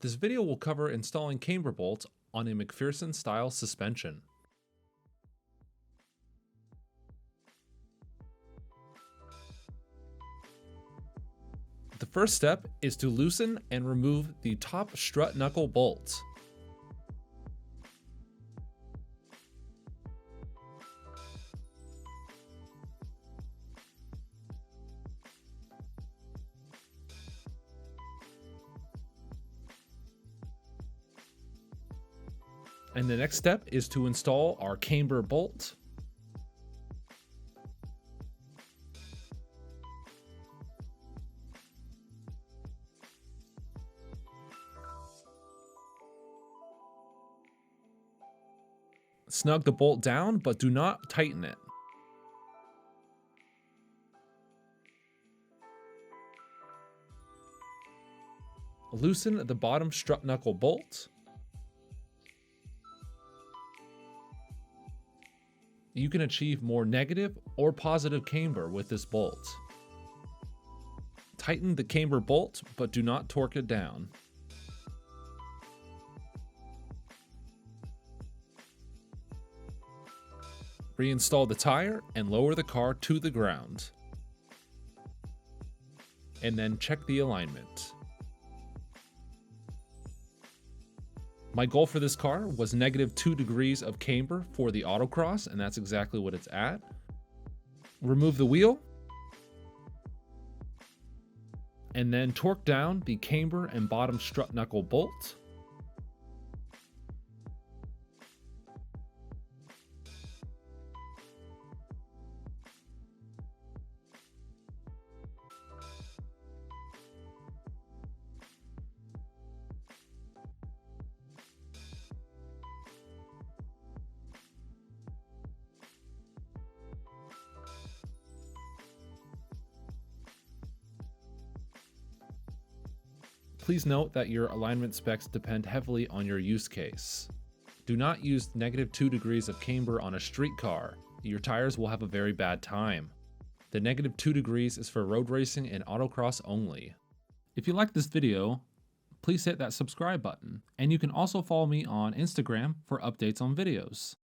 This video will cover installing camber bolts on a McPherson style suspension. The first step is to loosen and remove the top strut knuckle bolts. And the next step is to install our camber bolt. Snug the bolt down, but do not tighten it. Loosen the bottom strut knuckle bolt. You can achieve more negative or positive camber with this bolt. Tighten the camber bolt, but do not torque it down. Reinstall the tire and lower the car to the ground. And then check the alignment. My goal for this car was -2 degrees of camber for the autocross, and that's exactly what it's at. Remove the wheel. And then torque down the camber and bottom strut knuckle bolt. Please note that your alignment specs depend heavily on your use case. Do not use -2 degrees of camber on a street car. Your tires will have a very bad time. The -2 degrees is for road racing and autocross only. If you like this video, please hit that subscribe button, and you can also follow me on Instagram for updates on videos.